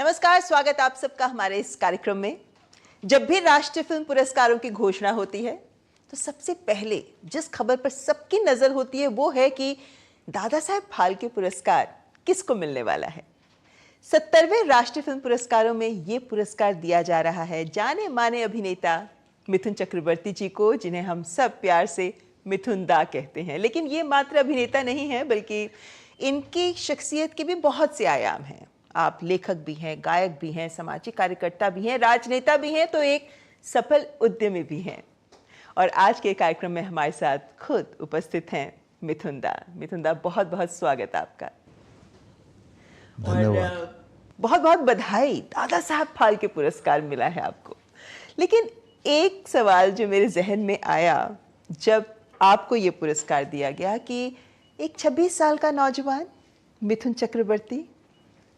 नमस्कार, स्वागत आप सबका हमारे इस कार्यक्रम में। जब भी राष्ट्रीय फिल्म पुरस्कारों की घोषणा होती है तो सबसे पहले जिस खबर पर सबकी नजर होती है वो है कि दादा साहेब फाल्के पुरस्कार किसको मिलने वाला है। 70वें राष्ट्रीय फिल्म पुरस्कारों में ये पुरस्कार दिया जा रहा है जाने माने अभिनेता मिथुन चक्रवर्ती जी को, जिन्हें हम सब प्यार से मिथुन दा कहते हैं। लेकिन ये मात्र अभिनेता नहीं है, बल्कि इनकी शख्सियत के भी बहुत से आयाम हैं। आप लेखक भी हैं, गायक भी हैं, सामाजिक कार्यकर्ता भी हैं, राजनेता भी हैं, तो एक सफल उद्यमी भी हैं। और आज के कार्यक्रम में हमारे साथ खुद उपस्थित हैं मिथुन दा। मिथुन दा, बहुत बहुत स्वागत आपका। और बहुत बहुत बधाई, दादा साहब फाल्के पुरस्कार मिला है आपको। लेकिन एक सवाल जो मेरे जहन में आया जब आपको ये पुरस्कार दिया गया कि एक 26 साल का नौजवान मिथुन चक्रवर्ती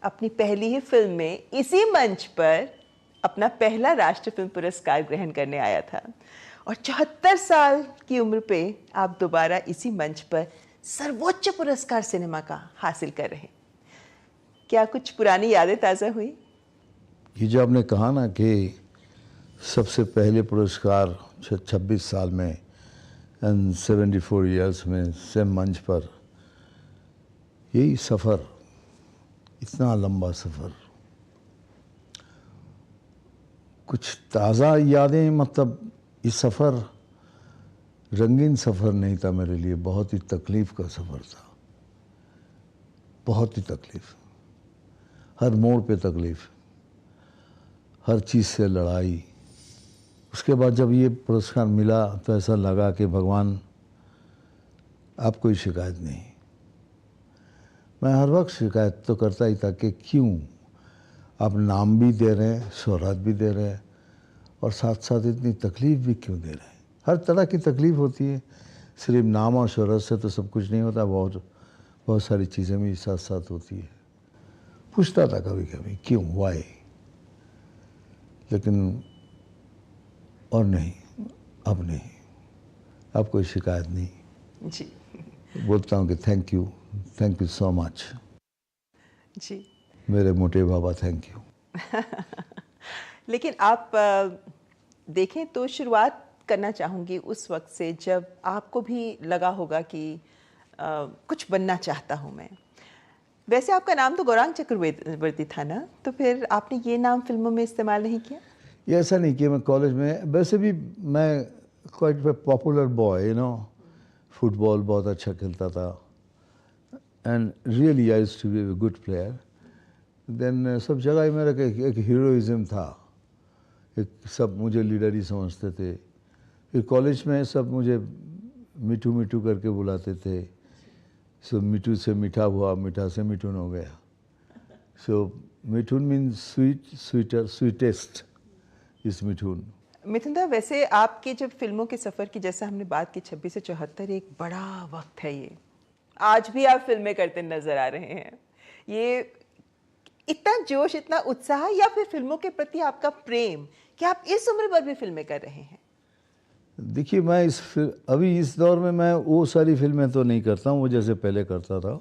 अपनी पहली ही फिल्म में इसी मंच पर अपना पहला राष्ट्रीय फिल्म पुरस्कार ग्रहण करने आया था, और 74 साल की उम्र पे आप दोबारा इसी मंच पर सर्वोच्च पुरस्कार सिनेमा का हासिल कर रहे हैं। क्या कुछ पुरानी यादें ताज़ा हुई? ये जो आपने कहा ना कि सबसे पहले पुरस्कार 26 साल में एंड 74 इयर्स में सेम मंच पर, यही सफ़र, इतना लंबा सफ़र, कुछ ताज़ा यादें, मतलब ये सफ़र रंगीन सफ़र नहीं था मेरे लिए, बहुत ही तकलीफ़ का सफ़र था, बहुत ही तकलीफ़, हर मोड़ पे तकलीफ़, हर चीज़ से लड़ाई। उसके बाद जब ये पुरस्कार मिला तो ऐसा लगा कि भगवान, आप कोई शिकायत नहीं। मैं हर वक्त शिकायत तो करता ही था कि क्यों आप नाम भी दे रहे हैं, शोहरत भी दे रहे हैं, और साथ साथ इतनी तकलीफ़ भी क्यों दे रहे हैं। हर तरह की तकलीफ़ होती है, सिर्फ नाम और शोहरत से तो सब कुछ नहीं होता, बहुत सारी चीज़ें भी साथ साथ होती है। पूछता था कभी कभी क्यों, वाई, लेकिन और नहीं, अब नहीं, अब कोई शिकायत नहीं जी। बोलता हूँ कि थैंक यू सो मच जी, मेरे मोटे बाबा, थैंक यू। लेकिन आप देखें तो शुरुआत करना चाहूँगी उस वक्त से जब आपको भी लगा होगा कि कुछ बनना चाहता हूँ मैं। वैसे आपका नाम तो गौरांग चक्रवर्ती था ना, तो फिर आपने ये नाम फिल्मों में इस्तेमाल नहीं किया? ये ऐसा नहीं कि मैं कॉलेज में, वैसे भी मैं क्वाइट पॉपुलर बॉय, फुटबॉल बहुत अच्छा खेलता था, and really I used to be a good player. Then सब जगह ही मेरा एक हीरोइज्म था, एक सब मुझे लीडर ही समझते थे। फिर कॉलेज में सब मुझे मिठू मिठू करके बुलाते थे। सो मिठू से मीठा हुआ, मीठा से मिठुन हो गया। So Mithun means sweet, sweeter, sweetest इस मिठुन। मिथुन दा, वैसे आपके जब फिल्मों के सफ़र की जैसा हमने बात की, 26 से 74 एक बड़ा वक्त है ये। आज भी आप फिल्में करते नजर आ रहे हैं। ये इतना जोश, इतना उत्साह, या फिर फिल्मों के प्रति आपका प्रेम कि आप इस उम्र पर भी फिल्में कर रहे हैं? देखिए, मैं अभी इस दौर में मैं वो सारी फिल्में तो नहीं करता हूँ वो जैसे पहले करता था,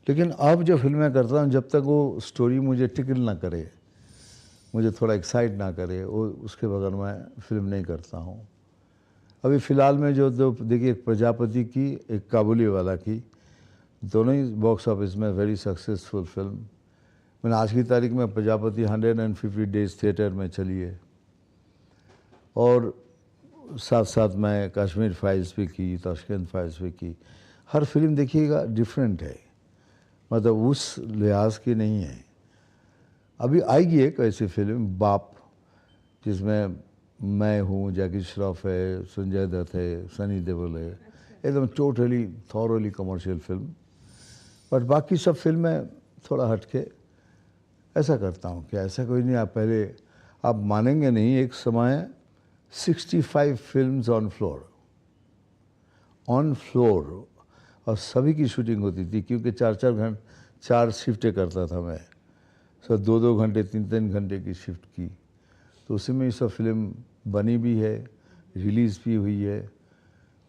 लेकिन अब जो फिल्में करता हूँ, जब तक वो स्टोरी मुझे टिकल ना करे, मुझे थोड़ा एक्साइट ना करे, वो उसके बगैर मैं फिल्म नहीं करता हूँ। अभी फ़िलहाल में जो देखिए, एक प्रजापति की, एक काबुली वाला की, दोनों ही बॉक्स ऑफिस में वेरी सक्सेसफुल फिल्म। मैंने आज की तारीख में प्रजापति 150 डेज थिएटर में चली है, और साथ साथ मैं कश्मीर फाइल्स भी की, ताशकंद फाइल्स भी की। हर फिल्म देखिएगा डिफरेंट है, मतलब उस लिहाज की नहीं है। अभी आएगी एक ऐसी फिल्म बाप, जिसमें मैं हूँ, जैकी श्रॉफ है, संजय दत्त है, सनी देओल है, एकदम totally thoroughly commercial film. But बाकी सब फिल्में थोड़ा हटके ऐसा करता हूँ कि ऐसा कोई नहीं। आप पहले, आप मानेंगे नहीं, एक समय 65 फिल्म्स ऑन फ्लोर, और सभी की शूटिंग होती थी, क्योंकि 4-4 घंटे 4 शिफ्टें करता था मैं। सब 2-2 घंटे 3-3 घंटे की शिफ्ट की, तो उसी में ये सब फिल्म बनी भी है, रिलीज़ भी हुई है,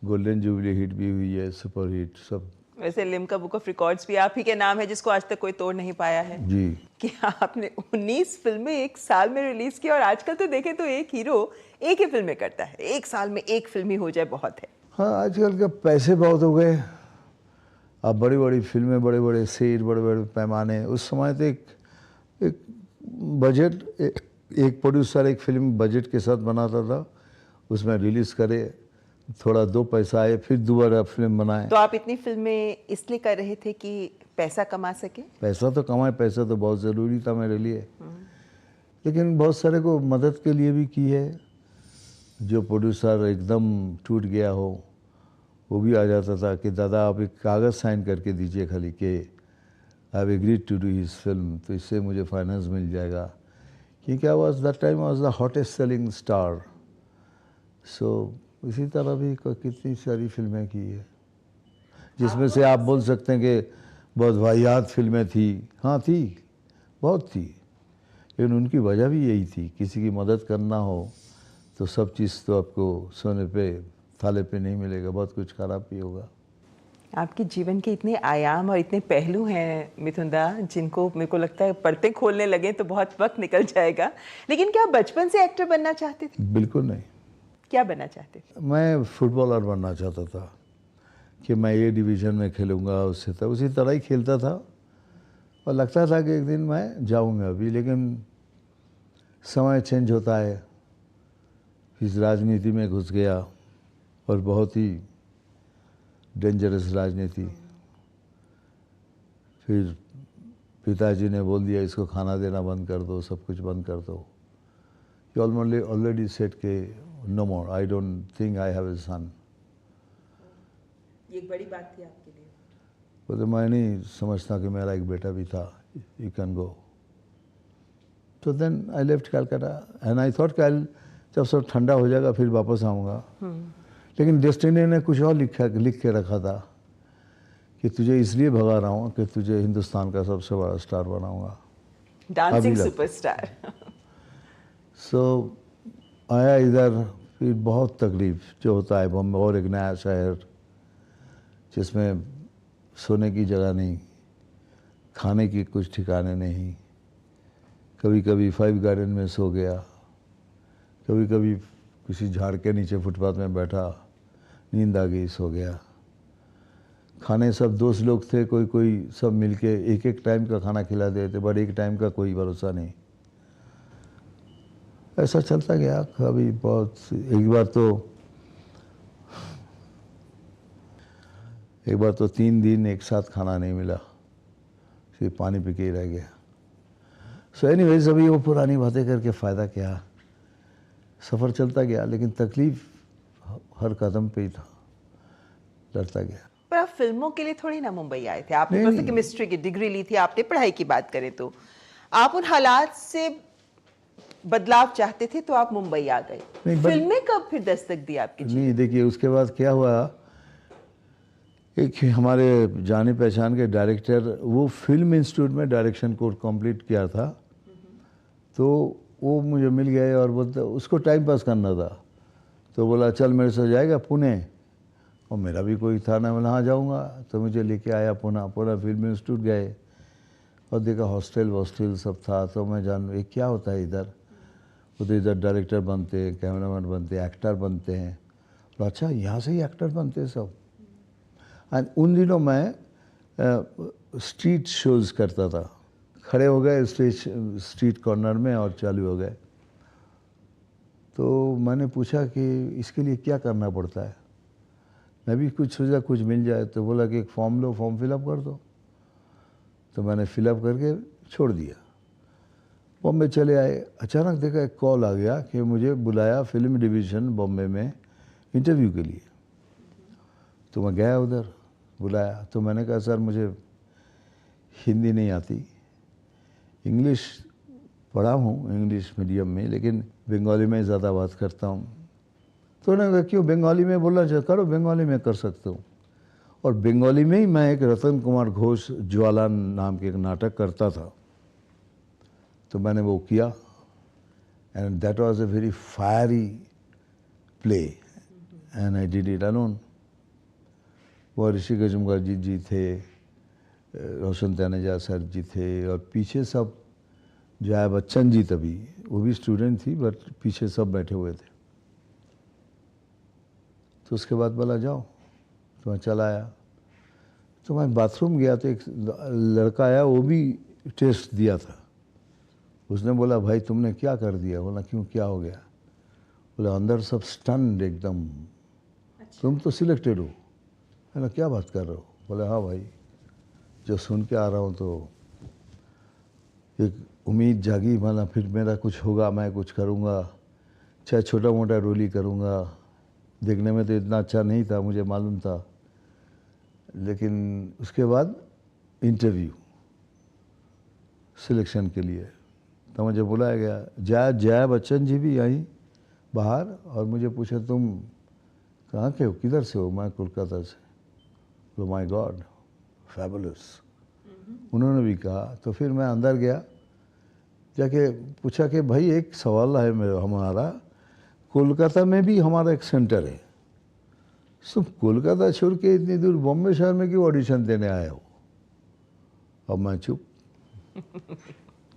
गोल्डन जुबली हिट भी हुई है, सुपर हिट सब। वैसे लिम्का बुक ऑफ रिकॉर्ड्स भी आप ही के नाम है, जिसको आज तक कोई तोड़ नहीं पाया है जी। कि आपने 19 फिल्में एक साल में रिलीज की। और आजकल तो देखें तो एक हीरो एक ही फिल्में करता है, एक साल में एक फिल्म ही हो जाए बहुत है। हाँ, आजकल के पैसे बहुत हो गए। अब बड़ी बड़ी फिल्में, बड़े बड़े सेट, बड़े बड़े पैमाने। उस समय तो एक बजट, एक प्रोड्यूसर एक फिल्म बजट के साथ बनाता था, उसमें रिलीज़ करे, थोड़ा दो पैसा आए, फिर दोबारा फिल्म बनाए। तो आप इतनी फिल्में इसलिए कर रहे थे कि पैसा कमा सके? पैसा तो कमाए, पैसा तो बहुत ज़रूरी था मेरे लिए, लेकिन बहुत सारे को मदद के लिए भी की है। जो प्रोड्यूसर एकदम टूट गया हो, वो भी आ जाता था कि दादा आप एक कागज़ साइन करके दीजिए खाली कि I have agreed to do his film, तो इससे मुझे फाइनेंस मिल जाएगा। क्योंकि I was that time was the hottest selling star. So इसी तरह भी कितनी सारी फिल्में की है, जिसमें से आप बोल सकते हैं कि बहुत वाहियात फिल्में थी। हाँ थी, बहुत थी, लेकिन उनकी वजह भी यही थी, किसी की मदद करना हो तो सब चीज़ तो आपको सोने पे थाले पे नहीं मिलेगा, बहुत कुछ खराब भी होगा। आपके जीवन के इतने आयाम और इतने पहलू हैं मिथुन दा, जिनको मेरे को लगता है पर्दे खोलने लगे तो बहुत वक्त निकल जाएगा। लेकिन क्या बचपन से एक्टर बनना चाहते थे? बिल्कुल नहीं। क्या बनना चाहते थे? मैं फुटबॉलर बनना चाहता था कि मैं ए डिवीज़न में खेलूँगा, उससे तो उसी तरह ही खेलता था और लगता था कि एक दिन मैं जाऊँगा अभी। लेकिन समय चेंज होता है, इस राजनीति में घुस गया और बहुत ही डेंजरस राजनीति। फिर पिताजी ने बोल दिया इसको खाना देना बंद कर दो, सब कुछ बंद कर दो। ही ऑलरेडी सेड के no more, I don't think I have a son. ये एक बड़ी बात थी आपके लिए? वो तो मैं नहीं समझता कि मेरा एक बेटा भी था। You can go. तो then I left Calcutta and I thought कि जब सब ठंडा हो जाएगा फिर वापस आऊँगा। लेकिन डेस्टिनी ने कुछ और लिख के रखा था कि तुझे इसलिए भगा रहा हूँ कि तुझे हिंदुस्तान का सबसे बड़ा स्टार बनाऊँगा, डांसिंग सुपरस्टार। सो आया इधर। फिर बहुत तकलीफ जो होता है बॉम्बे, और एक नया शहर जिसमें सोने की जगह नहीं, खाने की कुछ ठिकाने नहीं। कभी कभी 5 गार्डन में सो गया, कभी कभी किसी झाड़ के नीचे फुटपाथ में बैठा, नींद आ गई, सो गया। खाने सब दोस्त लोग थे, कोई कोई सब मिलके एक एक टाइम का खाना खिला देते, बट एक टाइम का कोई भरोसा नहीं। ऐसा चलता गया। कभी बहुत, एक बार तो 3 दिन एक साथ खाना नहीं मिला, सिर्फ पानी पी के ही रह गया। सो एनीवेज, अभी वो पुरानी बातें करके फ़ायदा क्या। सफ़र चलता गया, लेकिन तकलीफ हर कदम पे ही था, लड़ता गया। पर आप फिल्मों के लिए थोड़ी ना मुंबई आए थे। आपने बस केमिस्ट्री की डिग्री ली थी, आपने पढ़ाई की बात करें तो आप उन हालात से बदलाव चाहते थे तो आप मुंबई आ गए। फिल्में कब फिर दस्तक दी आपकी? नहीं, देखिए उसके बाद क्या हुआ, एक हमारे जाने पहचान के डायरेक्टर, वो फिल्म इंस्टीट्यूट में डायरेक्शन कोर्स कंप्लीट किया था, तो वो मुझे मिल गए और बोलते उसको टाइम पास करना था, तो बोला चल मेरे साथ जाएगा पुणे। और मेरा भी कोई था ना, बोला हाँ जाऊँगा। तो मुझे लेके आया पुणे फिल्म इंस्टीट्यूट गए और देखा हॉस्टल सब था। तो मैं ये क्या होता है इधर। वो तो इधर डायरेक्टर बनते हैं, कैमरामैन बनते हैं, एक्टर बनते हैं। तो अच्छा, यहाँ से ही एक्टर बनते हैं सब। एंड उन दिनों मैं स्ट्रीट शोज़ करता था, खड़े हो गए स्ट्रीट कॉर्नर में और चालू हो गए। तो मैंने पूछा कि इसके लिए क्या करना पड़ता है। मैं भी कुछ सोचा कुछ मिल जाए, तो बोला कि एक फॉर्म लो, फॉर्म फिलअप कर दो। तो मैंने फिलअप करके छोड़ दिया। बॉम्बे चले आए, अचानक देखा एक कॉल आ गया कि मुझे बुलाया फिल्म डिवीज़न बॉम्बे में इंटरव्यू के लिए। तो मैं गया उधर, बुलाया। तो मैंने कहा सर मुझे हिंदी नहीं आती, इंग्लिश पढ़ा हूँ इंग्लिश मीडियम में, लेकिन बंगाली में ज़्यादा बात करता हूँ। तो उन्होंने कहा क्यों बंगाली में बोलना चाहिए, करो बंगाली में कर सकता हूँ। और बंगाली में ही मैं एक रतन कुमार घोष ज्वाला नाम के एक नाटक करता था, तो मैंने वो किया। And that was a very fiery play and I did it alone. वो ऋषि गजमकर जी थे, रोशन तनेजा सर जी थे, और पीछे सब जया बच्चन जी, तभी वो भी स्टूडेंट थी बट पीछे सब बैठे हुए थे। तो उसके बाद बोला जाओ, तो मैं चला आया। तो मैं बाथरूम गया तो एक लड़का आया, वो भी टेस्ट दिया था। उसने बोला भाई तुमने क्या कर दिया? बोला क्यों, क्या हो गया? बोला अंदर सब स्टन्ड एकदम, तुम तो सिलेक्टेड हो। मैंने क्या बात कर रहे हो? बोले हाँ भाई, जो सुन के आ रहा हूँ तो एक उम्मीद जागी, माना फिर मेरा कुछ होगा, मैं कुछ करूँगा, चाहे छोटा मोटा रोल ही करूँगा। देखने में तो इतना अच्छा नहीं था, मुझे मालूम था। लेकिन उसके बाद इंटरव्यू सिलेक्शन के लिए तो मुझे बुलाया गया। जया बच्चन जी भी आई बाहर, और मुझे पूछा तुम कहाँ के हो, किधर से हो? मैं कोलकाता से। तो माय गॉड, फैबुलस, उन्होंने भी कहा। तो फिर मैं अंदर गया, जाके पूछा कि भाई एक सवाल है मेरा, हमारा कोलकाता में भी हमारा एक सेंटर है, तुम कोलकाता छोड़ के इतनी दूर बॉम्बे शहर में क्यों ऑडिशन देने आए हो? अब मैं चुप,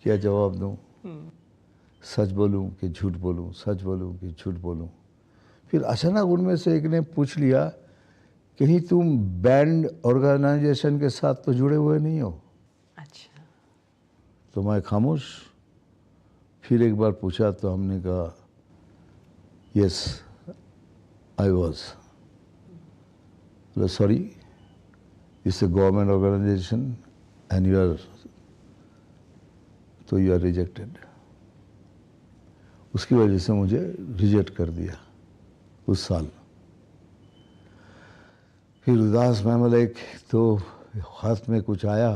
क्या जवाब दूं? सच बोलूं कि झूठ बोलूं, सच बोलूं कि झूठ बोलूं? फिर अचानक उनमें से एक ने पूछ लिया, कहीं तुम बैंड ऑर्गेनाइजेशन के साथ तो जुड़े हुए नहीं हो? अच्छा। तो मैं खामोश। फिर एक बार पूछा तो हमने कहा yes I was. Sorry, it's a government organisation and you are, तो यू आर रिजेक्टेड। उसकी वजह से मुझे रिजेक्ट कर दिया उस साल। फिर उदास महमल एक तो हाथ में कुछ आया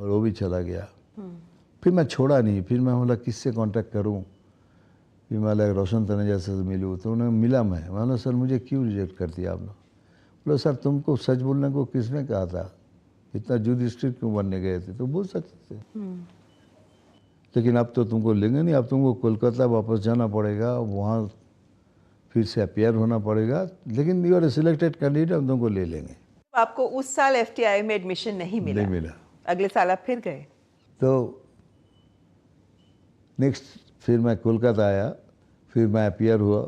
और वो भी चला गया। फिर मैं छोड़ा नहीं, फिर मैं बोला किससे कांटेक्ट करूं? फिर मैं बोला रोशन तनेजा से मिलूँ, तो उन्हें मिला। मैं बोला सर मुझे क्यों रिजेक्ट कर दिया आपने? बोला सर तुमको सच बोलने को किसने कहा था? इतना जुडिस्ट्रिक्ट क्यों बनने गए थे? तो बोल सकते थे, लेकिन अब तो तुमको लेंगे नहीं, अब तुमको कोलकाता वापस जाना पड़ेगा, वहाँ फिर से अपियर होना पड़ेगा, लेकिन you are a selected candidate, हम तुमको ले लेंगे। आपको उस साल एफटीआई में एडमिशन नहीं मिला? नहीं मिला। अगले साल आप फिर गए? तो नेक्स्ट फिर मैं कोलकाता आया, फिर मैं अपियर हुआ,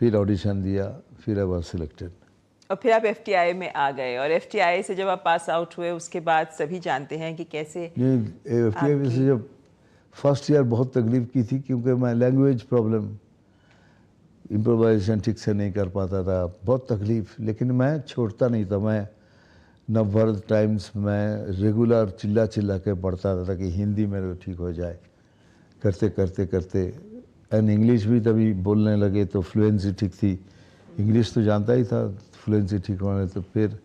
फिर ऑडिशन दिया, फिर आई वॉज सिलेक्टेड। और फिर आप एफटीआई में आ गए, और एफटीआई से जब आप पास आउट हुए उसके बाद सभी जानते हैं कि कैसे एफटीआई से जब फर्स्ट ईयर बहुत तकलीफ की थी, क्योंकि मैं लैंग्वेज प्रॉब्लम, इम्प्रोवाइजेशन ठीक से नहीं कर पाता था, बहुत तकलीफ। लेकिन मैं छोड़ता नहीं था। मैं नवभारत टाइम्स में रेगुलर चिल्ला चिल्ला के पढ़ता था कि हिंदी मेरे ठीक हो जाए। करते करते करते एंड इंग्लिश भी तभी बोलने लगे तो फ्लुएंसी ठीक थी। इंग्लिश तो जानता ही था, फ्लुएंसी ठीक होने। तो फिर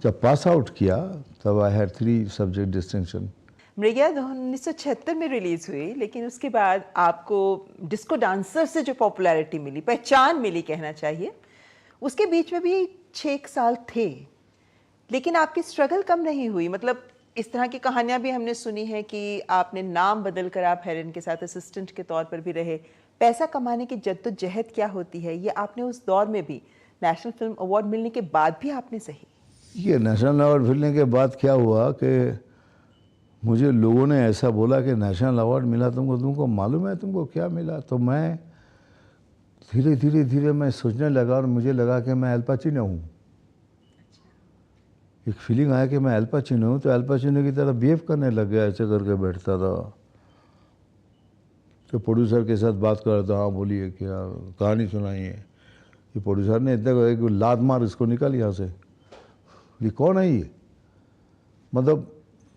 जब पास आउट किया तब आई हैड 3 सब्जेक्ट डिस्टिंक्शन। मृगया 1976 में रिलीज हुई, लेकिन उसके बाद आपको डिस्को डांसर से जो पॉपुलैरिटी मिली, पहचान मिली कहना चाहिए, उसके बीच में भी 6 साल थे, लेकिन आपकी स्ट्रगल कम नहीं हुई। मतलब इस तरह की कहानियां भी हमने सुनी है कि आपने नाम बदलकर आप हेरन के साथ असिस्टेंट के तौर पर भी रहे। पैसा कमाने की जद्दोजहद क्या होती है, ये आपने उस दौर में भी, नेशनल फिल्म अवार्ड मिलने के बाद भी आपने सही? ये नेशनल अवार्ड मिलने के बाद क्या हुआ कि मुझे लोगों ने ऐसा बोला कि नेशनल अवार्ड मिला तुमको, तुमको मालूम है तुमको क्या मिला? तो मैं धीरे धीरे धीरे मैं सोचने लगा, और मुझे लगा कि मैं अल पाचिनो हूँ। एक फीलिंग आया कि मैं अल पाचिनो हूँ, तो अल पाचिनो की तरह बिहेव करने लग गया, ऐसे करके बैठता था। तो प्रोड्यूसर के साथ बात कर रहा था, हाँ बोलिए क्या कहानी सुनाइए। ये प्रोड्यूसर ने इतना कहा कि लात मार इसको, निकाल यहाँ से, ये कौन है ये? मतलब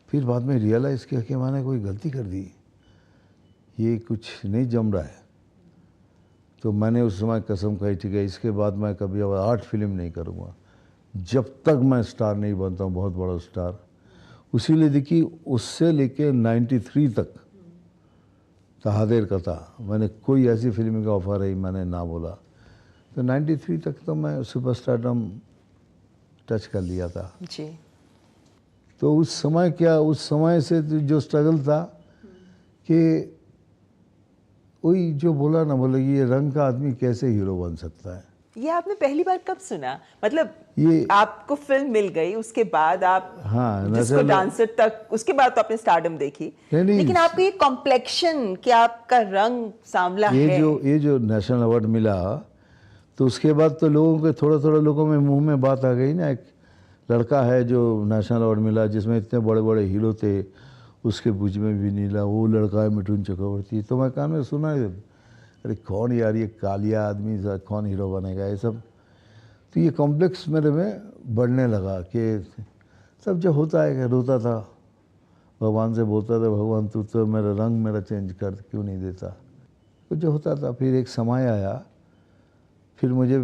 फिर बाद में रियलाइज़ किया कि मैंने कोई गलती कर दी, ये कुछ नहीं जम रहा है। तो मैंने उस समय कसम खाई, ठीक है इसके बाद मैं कभी अब आर्ट फिल्म नहीं करूँगा जब तक मैं स्टार नहीं बनता हूँ, बहुत बड़ा स्टार। उसीलिए देखिए उससे लेके 93 तक तहादेर का था, मैंने कोई ऐसी फिल्म का ऑफर है मैंने ना बोला। तो 93 तक तो मैं सुपरस्टारडम टच कर लिया था जी। तो उस समय क्या, उस समय से जो स्ट्रगल था कि वही जो बोला ना, बोले ये रंग का आदमी कैसे हीरो बन सकता है। ये आपने पहली बार कब सुना? मतलब ये आपको फिल्म मिल गई, उसके बाद आप हाँ, जिसको नेशनल डांसर तक, उसके बाद तो आपने स्टारडम देखी, नहीं, लेकिन आपका ये कॉम्प्लेक्शन कि आपका रंग सांवला है। ये जो नेशनल अवार्ड मिला, तो उसके बाद तो लोगों के थोड़ा थोड़ा लोगों में मुंह में बात आ गई ना, एक लड़का है जो नेशनल अवार्ड मिला जिसमें इतने बड़े बड़े हीरो थे, उसके बुझ में भी नीला, वो लड़का है मिठुन चक्रवर्ती। तो मैं कान में सुना, अरे कौन यार ये कालिया आदमी सा कौन हीरो बनेगा, ये सब। तो ये कॉम्प्लेक्स मेरे में बढ़ने लगा कि सब जो होता है कि रोता था, भगवान से बोलता था, भगवान तू तो मेरा रंग मेरा चेंज कर क्यों नहीं देता, तो जो होता था। फिर एक समय आया, फिर मुझे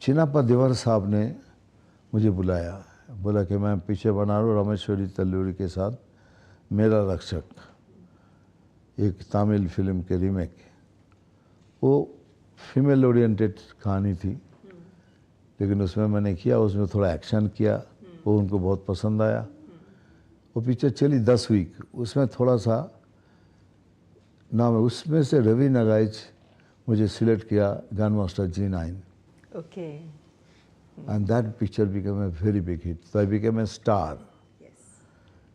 चिन्नाप्पा देवर साहब ने मुझे बुलाया, बोला कि मैं पीछे बना रहा हूँ रामेश्वरी तल्लूरी के साथ मेरा रक्षक, एक तमिल फिल्म के रीमेक। वो फीमेल ओरिएंटेड कहानी थी, लेकिन उसमें मैंने किया, उसमें थोड़ा एक्शन किया, वो उनको बहुत पसंद आया। वो पिक्चर चली 10 वीक, उसमें थोड़ा सा नाम है, उसमें से रवि नागाइच मुझे सिलेक्ट किया gun master G9, okay, and that picture became a very big hit. तो आई बिकेम ए स्टार,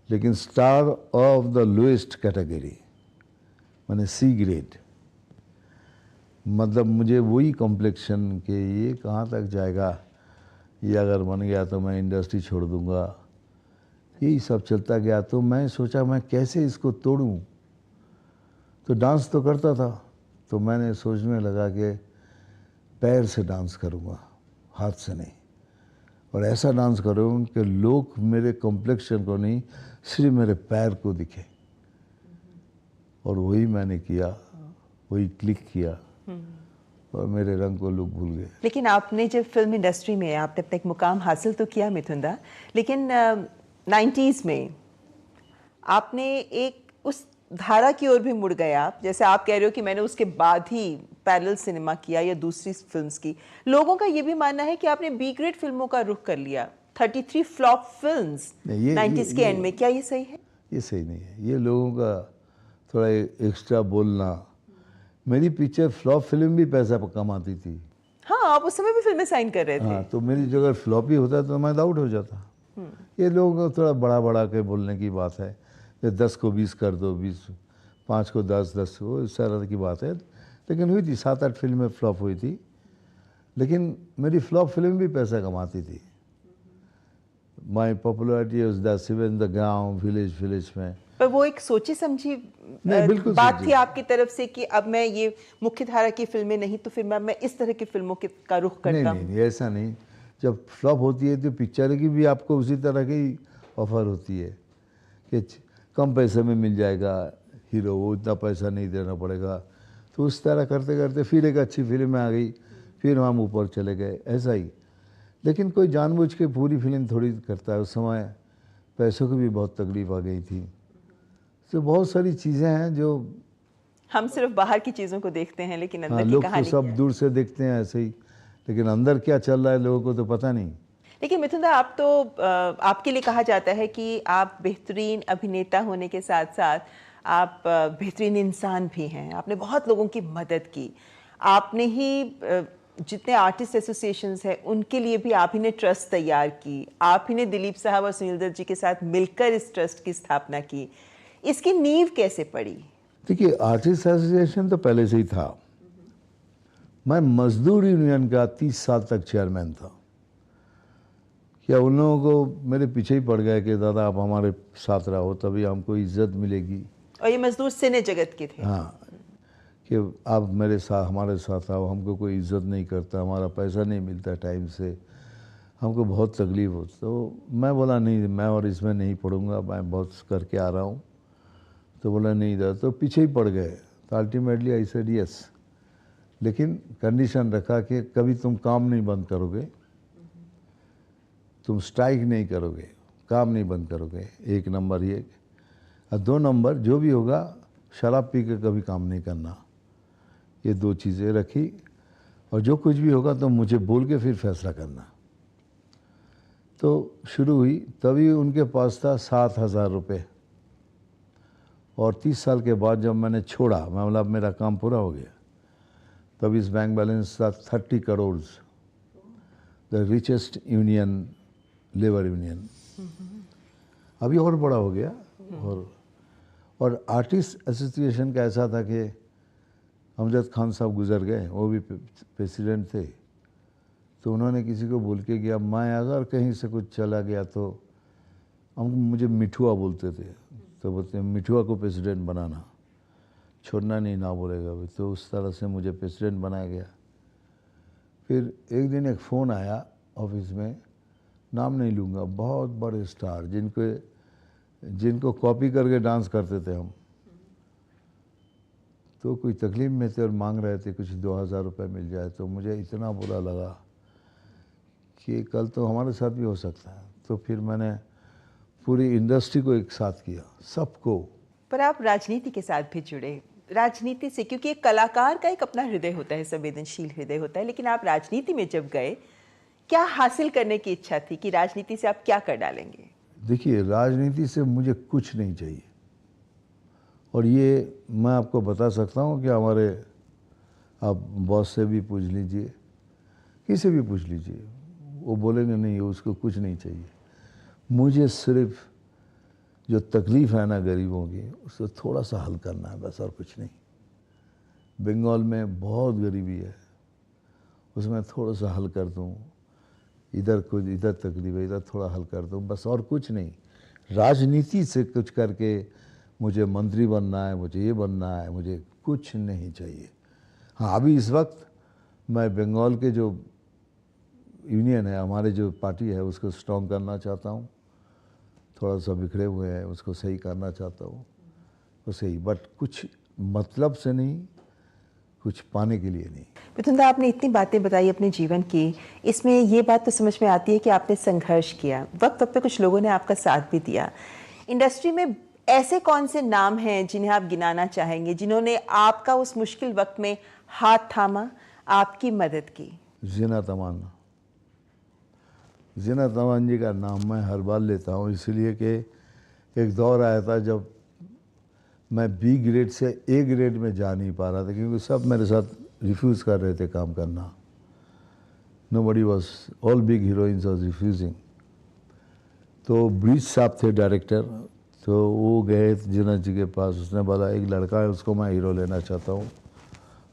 लेकिन star of the lowest category, मैंने C ग्रेड। मतलब मुझे वही कॉम्प्लेक्शन के ये कहाँ तक जाएगा, ये अगर बन गया तो मैं इंडस्ट्री छोड़ दूंगा, यही सब चलता गया। तो मैं सोचा मैं कैसे इसको तोड़ूं। तो डांस तो करता था, तो मैंने सोचने लगा कि पैर से डांस करूंगा, हाथ से नहीं, और ऐसा डांस करूँ कि लोग मेरे कॉम्प्लेक्शन को नहीं, सिर्फ मेरे पैर को दिखे। और वही मैंने किया, वही क्लिक किया, और मेरे रंग को लोग भूल गए। लेकिन आपने जब फिल्म इंडस्ट्री में आपने अपना एक मुकाम हासिल तो किया मिथुन दा, लेकिन 90s में आपने एक उस धारा की ओर भी मुड़ गए आप, जैसे आप कह रहे हो कि मैंने उसके बाद ही पैरेलल सिनेमा किया या दूसरी फिल्म्स की। लोगों का ये भी मानना है कि आपने बी ग्रेड फिल्मों का रुख कर लिया, 33 फ्लॉप फिल्म्स 90s के एंड में, क्या ये सही है? ये सही नहीं है, ये लोगों का थोड़ा एक्स्ट्रा बोलना। मेरी पिक्चर फ्लॉप फिल्म भी पैसा कमाती थी। हाँ, आप उस समय भी फिल्में साइन कर रहे थे। हाँ, तो मेरी जगह फ्लॉप ही होता तो मैं आउट हो जाता। ये लोगों को थोड़ा बड़ा बड़ा के बोलने की बात है, कि 10 को 20 कर दो, 20, 5 को 10, 10 वो इस तरह की बात है। लेकिन हुई थी 7-8 फिल्में फ्लॉप हुई थी, लेकिन मेरी फ्लॉप फिल्म भी पैसा कमाती थी। My popularity was that even the गाँव विलेज में। पर वो एक सोची समझी बिल्कुल बात सोची। थी आपकी तरफ से कि अब मैं ये मुख्य धारा की फिल्में नहीं, तो फिर मैं इस तरह की फिल्मों का रुख करता हूँ। नहीं, ऐसा नहीं। जब फ्लॉप होती है तो पिक्चर की भी आपको उसी तरह की ऑफर होती है कि कम पैसे में मिल जाएगा हीरो, वो इतना पैसा नहीं देना पड़ेगा। तो उस तरह करते करते फिर एक अच्छी फिल्म आ गई, फिर हम ऊपर चले गए, ऐसा ही। लेकिन कोई जानबूझ के पूरी फिल्म थोड़ी करता है। उस समय पैसों की भी बहुत तकलीफ आ गई थी। तो बहुत सारी चीज़ें हैं जो हम सिर्फ बाहर की चीजों को देखते हैं, लेकिन हाँ, अंदर की लोग तो कहानी सब क्या है? दूर से देखते हैं ऐसे ही, लेकिन अंदर क्या चल रहा है लोगों को तो पता नहीं। लेकिन मिथुन दा, आप तो आपके लिए कहा जाता है कि आप बेहतरीन अभिनेता होने के साथ साथ आप बेहतरीन इंसान भी हैं। आपने बहुत लोगों की मदद की, आपने ही जितने आर्टिस्ट एसोसिएशंस हैं उनके लिए भी आप ही ने ट्रस्ट तैयार की, आप ही ने दिलीप साहब और सुनील दत्त जी के साथ मिलकर इस ट्रस्ट की स्थापना की। इसकी नींव कैसे पड़ी? देखिए, आर्टिस्ट एसोसिएशन तो पहले से ही था। मैं मजदूर यूनियन का 30 साल तक चेयरमैन था। क्या उन लोगों को मेरे पीछे ही पड़ गए कि दादा आप हमारे साथ रहो तभी हमको इज्जत मिलेगी। और ये मजदूर सिने जगत के थे। हाँ, कि आप मेरे साथ हमारे साथ आओ, हमको कोई इज्जत नहीं करता, हमारा पैसा नहीं मिलता टाइम से, हमको बहुत तकलीफ हो। तो मैं बोला नहीं, मैं और इसमें नहीं पढ़ूंगा, मैं बहुत करके आ रहा हूँ। तो बोला नहीं दादा, तो पीछे ही पड़ गए। तो अल्टीमेटली आई सेड यस, लेकिन कंडीशन रखा कि कभी तुम काम नहीं बंद करोगे, तुम स्ट्राइक नहीं करोगे, काम नहीं बंद करोगे, 1 नंबर ये। और 2 नंबर जो भी होगा शराब पी के कभी काम नहीं करना। ये 2 चीज़ें रखी, और जो कुछ भी होगा तो मुझे बोल के फिर फैसला करना। तो शुरू हुई, तभी उनके पास था 7,000 रुपये। और 30 साल के बाद जब मैंने छोड़ा, मैं बोला अब मेरा काम पूरा हो गया, तब इस बैंक बैलेंस था 30 crore. The richest union, labour union. अभी और बड़ा हो गया। और आर्टिस्ट एसोसिएशन का ऐसा था कि अमजद खान साहब गुजर गए, वो भी प्रेसिडेंट थे, तो उन्होंने किसी को बोल के गया, मैं अगर कहीं से कुछ चला गया तो हम मुझे मिठुआ बोलते थे, तो बोलते हैं मिठुआ को प्रेसिडेंट बनाना, छोड़ना नहीं, ना बोलेगा भी। तो उस तरह से मुझे प्रेसिडेंट बनाया गया। फिर एक दिन एक फ़ोन आया ऑफिस में, नाम नहीं लूँगा, बहुत बड़े स्टार जिनको कॉपी करके डांस करते थे हम, तो कोई तकलीफ में थे और मांग रहे थे कुछ 2000 रुपये मिल जाए। तो मुझे इतना बुरा लगा कि कल तो हमारे साथ भी हो सकता है। तो फिर मैंने पूरी इंडस्ट्री को एक साथ किया, सबको। पर आप राजनीति के साथ भी जुड़े, राजनीति से, क्योंकि एक कलाकार का एक अपना हृदय होता है, संवेदनशील हृदय होता है, लेकिन आप राजनीति में जब गए, क्या हासिल करने की इच्छा थी कि राजनीति से आप क्या कर डालेंगे? देखिए, राजनीति से मुझे कुछ नहीं चाहिए, और ये मैं आपको बता सकता हूँ कि हमारे, आप बॉस से भी पूछ लीजिए, किसी भी पूछ लीजिए, वो बोलेंगे नहीं उसको कुछ नहीं चाहिए। मुझे सिर्फ जो तकलीफ़ है ना गरीबों की, उसको थोड़ा सा हल करना है, बस, और कुछ नहीं। बंगाल में बहुत गरीबी है, उसमें थोड़ा सा हल कर दूँ, इधर कुछ, इधर तकलीफ है, इधर थोड़ा हल कर दूँ, बस, और कुछ नहीं। राजनीति से कुछ करके मुझे मंत्री बनना है, मुझे ये बनना है, मुझे कुछ नहीं चाहिए। हाँ, अभी इस वक्त मैं बंगाल के जो यूनियन है, हमारे जो पार्टी है, उसको स्ट्रॉन्ग करना चाहता हूँ। थोड़ा सा बिखरे हुए हैं, उसको सही करना चाहता हूँ, वो सही, बट कुछ मतलब से नहीं, कुछ पाने के लिए नहीं। मिथुन दा, आपने इतनी बातें बताई अपने जीवन की, इसमें ये बात तो समझ में आती है कि आपने संघर्ष किया, वक्त वक्त पे कुछ लोगों ने आपका साथ भी दिया। इंडस्ट्री में ऐसे कौन से नाम हैं जिन्हें आप गिनाना चाहेंगे, जिन्होंने आपका उस मुश्किल वक्त में हाथ थामा, आपकी मदद की? जीनत अमान, जीनत अमान जी का नाम मैं हर बार लेता हूँ, इसलिए कि एक दौर आया था जब मैं बी ग्रेड से ए ग्रेड में जा नहीं पा रहा था, क्योंकि सब मेरे साथ रिफ्यूज़ कर रहे थे काम करना। Nobody was, all big heroines was refusing. तो ब्रिज साहब थे डायरेक्टर, तो वो गए जीनत जी के पास, उसने बोला एक लड़का है, उसको मैं हीरो लेना चाहता हूँ,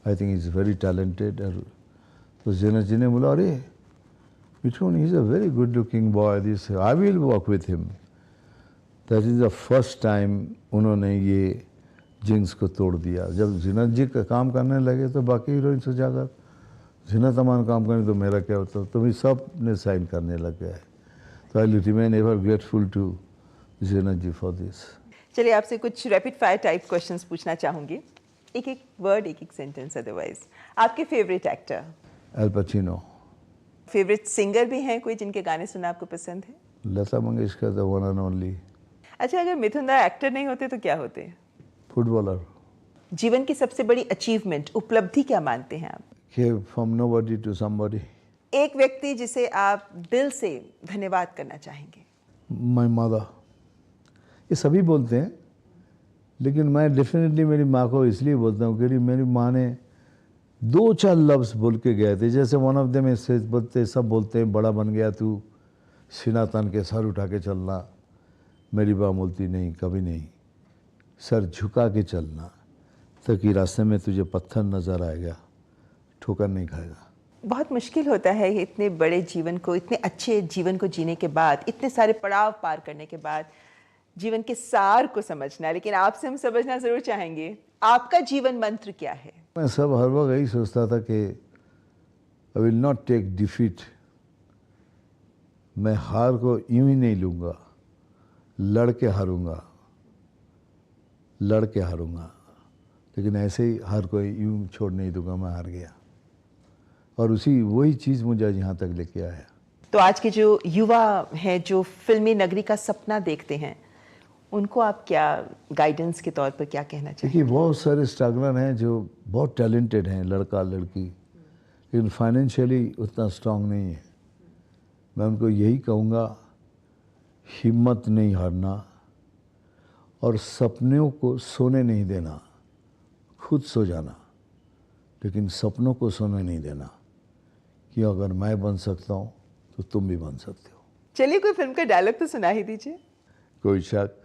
I think is very talented. तो जीनत जी ने बोला, अरे Mithun, he is a very good looking boy, this I will work with him. That is the first time उन्होंने ये जिंक्स को तोड़ दिया। जब जीनत जी का काम करने लगे तो बाकी हीरोइन से जाकर जीनत अमान काम करने, तो मेरा क्या होता, तो भी सब ने साइन करने लग गए। तो I remain ever grateful to Zeenat ji for this. चलिए, आपसे कुछ रैपिड फायर टाइप क्वेश्चंस पूछना चाहूंगी, एक एक वर्ड, एक एक सेंटेंस। अदरवाइज, आपके favourite actor? Al Pacino. Favourite singer भी हैं कोई जिनके गाने सुनना आपको पसंद है? Lata Mangeshkar, the one and only. अच्छा, अगर मिथुन दा एक्टर नहीं होते तो क्या होते? फुटबॉलर। जीवन की सबसे बड़ी अचीवमेंट, उपलब्धि क्या मानते हैं आप? कि फ्रॉम नोबडी टू समबडी। एक व्यक्ति जिसे आप दिल से धन्यवाद करना चाहेंगे? My mother. ये सभी बोलते हैं, लेकिन मैं डेफिनेटली मेरी माँ को इसलिए बोलता हूँ क्योंकि मेरी माँ ने 2-4 लफ्ज़ बोल के गए थे। जैसे वन ऑफ देम से बोलते, सब बोलते हैं बड़ा बन गया तू, सीना तान के सर उठा के चलना। मेरी माँ बोलती नहीं, कभी नहीं, सर झुका के चलना, ताकि रास्ते में तुझे पत्थर नज़र आएगा, ठोकर नहीं खाएगा। बहुत मुश्किल होता है इतने बड़े जीवन को, इतने अच्छे जीवन को जीने के बाद, इतने सारे पड़ाव पार करने के बाद जीवन के सार को समझना, लेकिन आपसे हम समझना ज़रूर चाहेंगे, आपका जीवन मंत्र क्या है? मैं सब हर वक्त यही सोचता था कि I will not take defeat. मैं हार को यूं ही नहीं लूँगा, लड़ के हारूंगा, लड़ के हारूंगा। लेकिन ऐसे ही हर कोई यूं छोड़ नहीं दूंगा, मैं हार गया। और वही चीज़ मुझे यहाँ तक लेके आया। तो आज के जो युवा हैं, जो फिल्मी नगरी का सपना देखते हैं, उनको आप क्या गाइडेंस के तौर पर क्या कहना चाहिए? देखिए, बहुत सारे स्ट्रगलर हैं जो बहुत टैलेंटेड हैं, लड़का लड़की, लेकिन फाइनेंशियली उतना स्ट्रांग नहीं है। मैं उनको यही कहूँगा, हिम्मत नहीं हारना और सपनों को सोने नहीं देना। खुद सो जाना, लेकिन सपनों को सोने नहीं देना, कि अगर मैं बन सकता हूँ तो तुम भी बन सकते हो। चलिए कोई फिल्म का डायलॉग तो सुना ही दीजिए। कोई शक?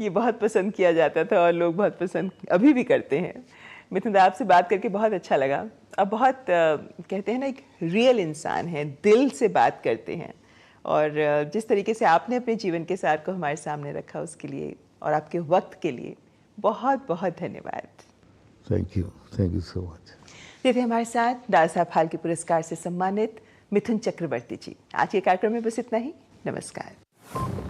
ये बहुत पसंद किया जाता था और लोग बहुत पसंद अभी भी करते हैं। मिथुन दा, आपसे बात करके बहुत अच्छा लगा। अब बहुत कहते हैं ना, एक रियल इंसान है, दिल से बात करते हैं, और जिस तरीके से आपने अपने जीवन के सार को हमारे सामने रखा उसके लिए और आपके वक्त के लिए बहुत बहुत धन्यवाद। Thank you so much. ये थे हमारे साथ दादा साहब फाल्के पुरस्कार से सम्मानित मिथुन चक्रवर्ती जी। आज के कार्यक्रम में बस इतना ही। नमस्कार।